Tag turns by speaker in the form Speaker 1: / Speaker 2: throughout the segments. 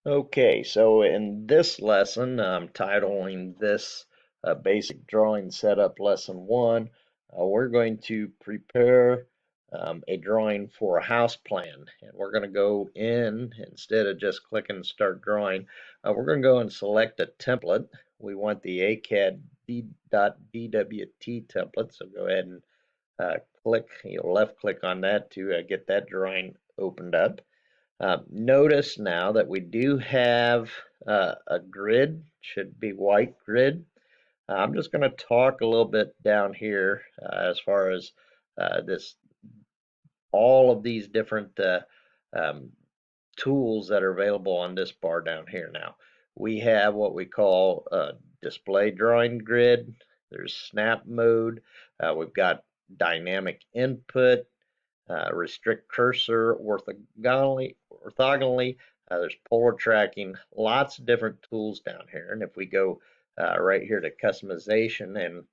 Speaker 1: Okay, so in this lesson, I'm titling this Basic Drawing Setup Lesson 1. We're going to prepare a drawing for a house plan. And we're going to go in, instead of just clicking Start Drawing, we're going to go and select a template. We want the ACAD D.DWT template, so go ahead and left click on that to get that drawing opened up. Notice now that we do have a grid, should be white grid. I'm just going to talk a little bit down here as far as this, all of these different um, tools that are available on this bar down here. Now we have what we call display drawing grid. There's snap mode. We've got dynamic input, restrict cursor, orthogonally. There's polar tracking, lots of different tools down here. And if we go right here to customization and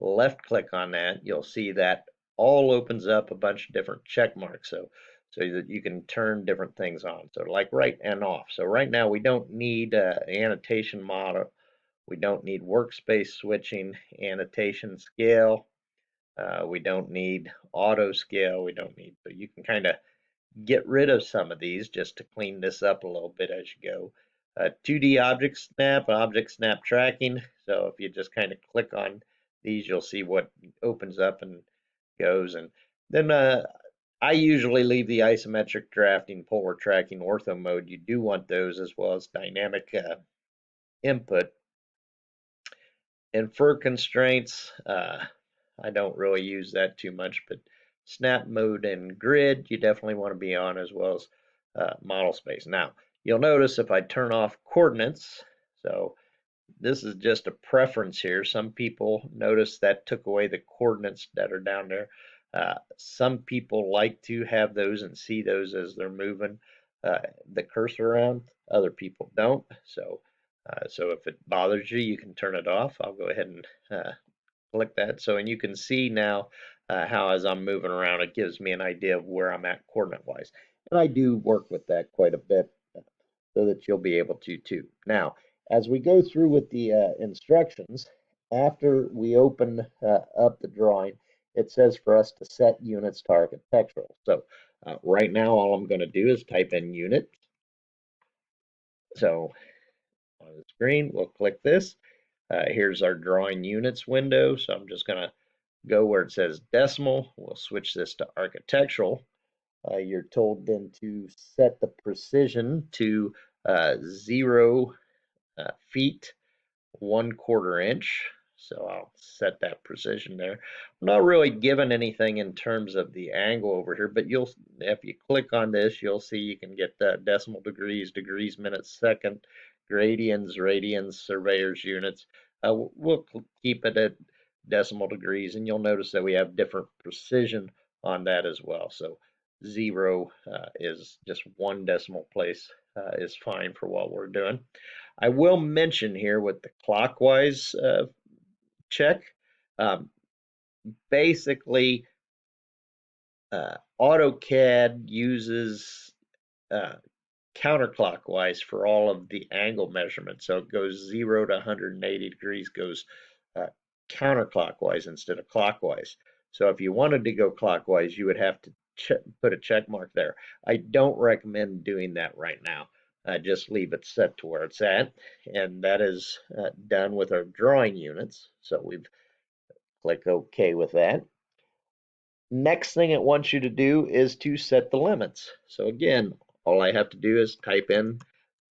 Speaker 1: left click on that, you'll see that all opens up a bunch of different check marks. So that you can turn different things on. So like right and off. So right now we don't need annotation model. We don't need workspace switching, annotation scale. We don't need auto scale. We don't need, so you can kind of get rid of some of these just to clean this up a little bit as you go. 2D object snap tracking. So if you just kind of click on these, you'll see what opens up and goes. And then I usually leave the isometric drafting, polar tracking, ortho mode. You do want those, as well as dynamic input. Infer constraints, I don't really use that too much, but snap mode and grid, you definitely want to be on, as well as model space. Now, you'll notice if I turn off coordinates, so this is just a preference here. Some people notice that took away the coordinates that are down there. Some people like to have those and see those as they're moving the cursor around. Other people don't. So if it bothers you, you can turn it off. I'll go ahead and click that. So, and you can see now how as I'm moving around, it gives me an idea of where I'm at coordinate wise. And I do work with that quite a bit so that you'll be able to too. Now, as we go through with the instructions, after we open up the drawing, it says for us to set units to architectural. So right now, all I'm going to do is type in unit. So on the screen, we'll click this. Here's our drawing units window. So I'm just going to go where it says decimal. We'll switch this to architectural. You're told then to set the precision to 0 feet 1/4 inch. So I'll set that precision there. I'm not really given anything in terms of the angle over here, but if you click on this, you'll see you can get decimal degrees, degrees, minutes, second, gradians, radians, surveyors, units. We'll keep it at decimal degrees, and you'll notice that we have different precision on that as well. So 0 is just 1 decimal place is fine for what we're doing. I will mention here with the clockwise check, um, basically AutoCAD uses counterclockwise for all of the angle measurements. So it goes 0 to 180 degrees, goes counterclockwise instead of clockwise. So if you wanted to go clockwise, you would have to put a check mark there. I don't recommend doing that right now. Just leave it set to where it's at. And that is done with our drawing units. So we've click OK with that. Next thing it wants you to do is to set the limits. So again, all I have to do is type in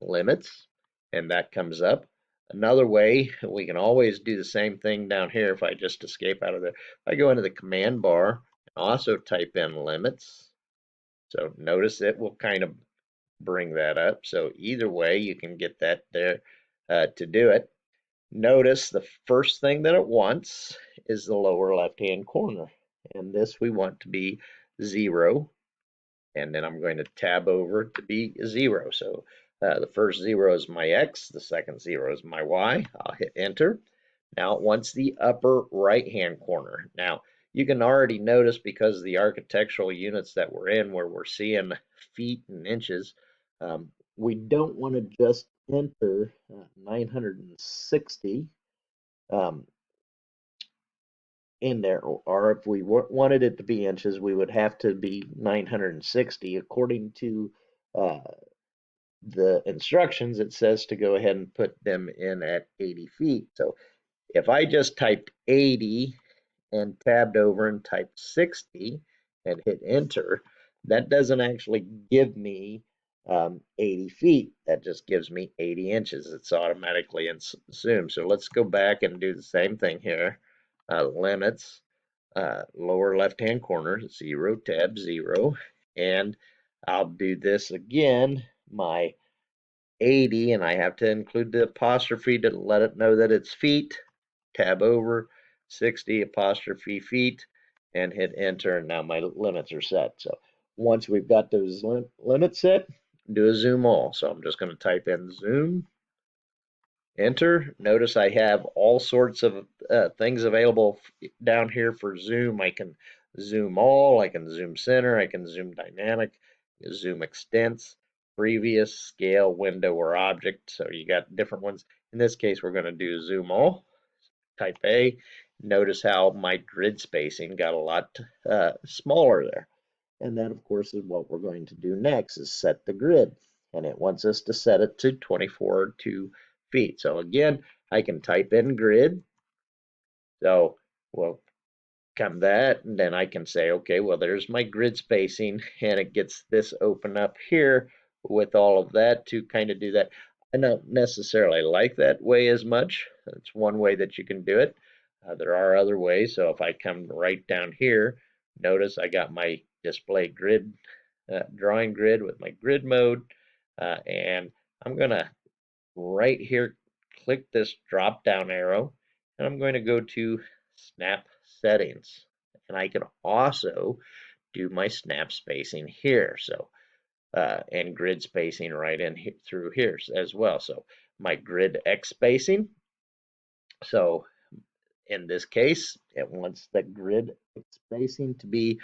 Speaker 1: limits, and that comes up. Another way, we can always do the same thing down here. If I just escape out of there, if I go into the command bar and also type in limits, so notice it will kind of bring that up. So either way, you can get that there to do it. Notice the first thing that it wants is the lower left-hand corner. And this we want to be 0. And then I'm going to tab over to be 0. So the first 0 is my X, the second 0 is my Y. I'll hit enter. Now it wants the upper right-hand corner. Now you can already notice, because the architectural units that we're in, where we're seeing feet and inches, we don't want to just enter 960 um, in there, or if we wanted it to be inches, we would have to be 960. According to uh, the instructions, it says to go ahead and put them in at 80 feet. So if I just typed 80 and tabbed over and typed 60 and hit enter, that doesn't actually give me 80 feet. That just gives me 80 inches. It's automatically assumed. So let's go back and do the same thing here. Limits, lower left-hand corner, 0, tab 0. And I'll do this again, my 80, and I have to include the apostrophe to let it know that it's feet. Tab over, 60 apostrophe feet, and hit enter, and now my limits are set. So once we've got those limits set, do a zoom all. So I'm just going to type in zoom, enter. Notice I have all sorts of things available down here for zoom. I can zoom all, I can zoom center, I can zoom dynamic, zoom extents, previous, scale, window, or object. So you got different ones. In this case, we're going to do zoom all. Type A. Notice how my grid spacing got a lot smaller there. And that, of course, is what we're going to do next, is set the grid. And it wants us to set it to 24 feet. So again, I can type in grid. So we'll come that, and then I can say, okay, well, there's my grid spacing, and it gets this open up here with all of that to kind of do that. I don't necessarily like that way as much. That's one way that you can do it. There are other ways. So if I come right down here, notice I got my display grid, drawing grid with my grid mode, and I'm going to right here click this drop down arrow, and I'm going to go to snap settings, and I can also do my snap spacing here. So and grid spacing right in through here as well. So my grid X spacing. So in this case, it wants the grid spacing to be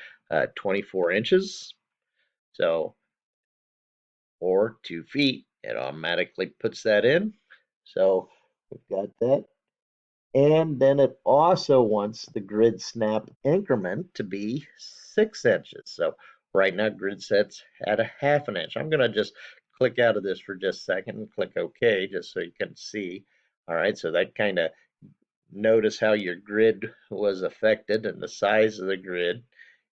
Speaker 1: 24 inches. So, or 2 feet, it automatically puts that in. So we've got that. And then it also wants the grid snap increment to be 6 inches. So right now grid sets at a half an inch. I'm going to just click out of this for just a second and click OK just so you can see. All right, so that kind of notice how your grid was affected and the size of the grid.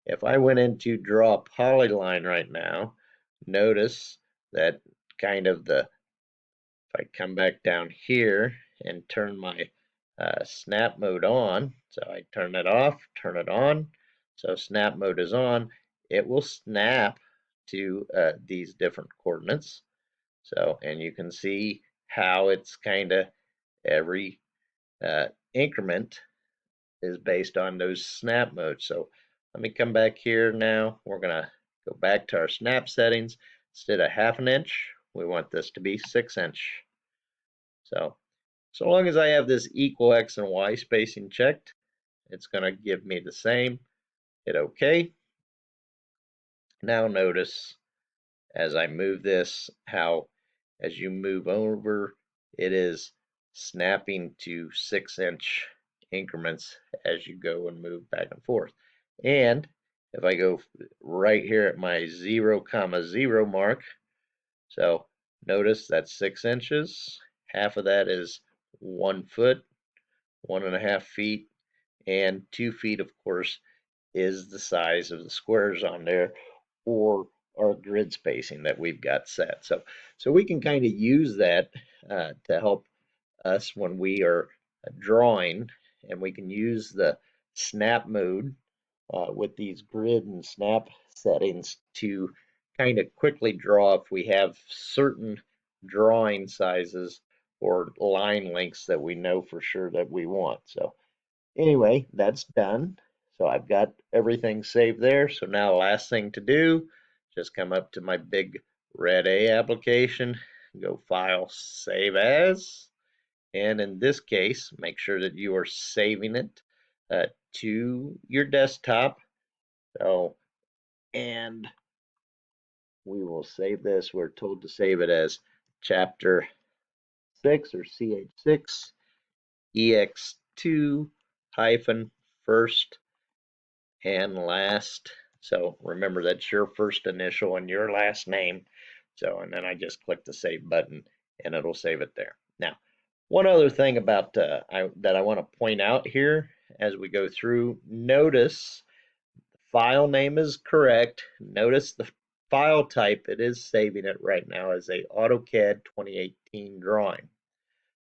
Speaker 1: If I went into draw a polyline right now, notice that kind of the, if I come back down here and turn my snap mode on, so I turn it off, turn it on, so snap mode is on, it will snap to these different coordinates. So, and you can see how it's kind of every increment is based on those snap modes. So let me come back here now. We're going to go back to our snap settings. Instead of half an inch, we want this to be 6 inch. So long as I have this equal X and Y spacing checked, it's going to give me the same. Hit OK. Now notice as I move this, how as you move over, it is snapping to 6 inch increments as you go and move back and forth. And if I go right here at my 0,0 mark, so notice that's 6 inches, half of that is 1 foot, 1.5 feet, and 2 feet, of course, is the size of the squares on there, or our grid spacing that we've got set. So we can kind of use that to help us when we are drawing, and we can use the snap mode with these grid and snap settings to kind of quickly draw if we have certain drawing sizes or line lengths that we know for sure that we want. So anyway, that's done. So I've got everything saved there. So now last thing to do, just come up to my big red A application, go File, Save As. And in this case, make sure that you are saving it to your desktop. So, and we will save this. We're told to save it as Chapter 6 or CH6 EX2 hyphen first and last. So remember that's your first initial and your last name. So, and then I just click the save button and it'll save it there. Now, one other thing about that I want to point out here as we go through, notice the file name is correct. Notice the file type, it is saving it right now as a AutoCAD 2018 drawing.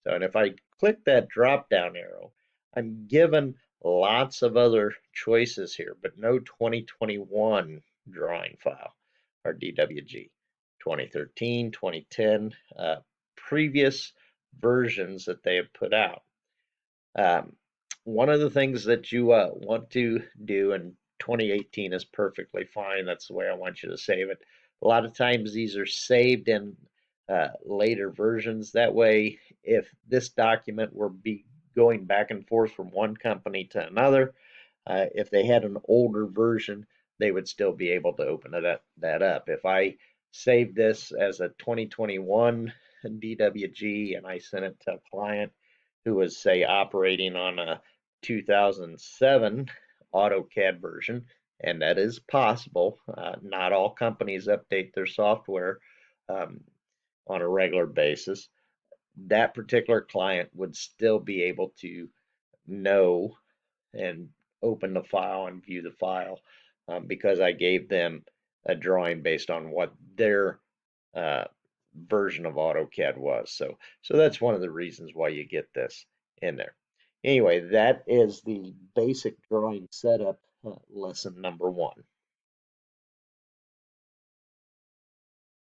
Speaker 1: So, and if I click that drop down arrow, I'm given lots of other choices here, but no 2021 drawing file or DWG. 2013, 2010, previous versions that they have put out. One of the things that you want to do, and 2018 is perfectly fine, that's the way I want you to save it. A lot of times these are saved in later versions. That way, if this document were be going back and forth from one company to another, if they had an older version, they would still be able to open that up. If I save this as a 2021 DWG and I sent it to a client who was, say, operating on a 2007 AutoCAD version, and that is possible. Not all companies update their software um, on a regular basis. That particular client would still be able to know and open the file and view the file because I gave them a drawing based on what their uh, version of AutoCAD was. So that's one of the reasons why you get this in there. Anyway, that is the basic drawing setup lesson number 1.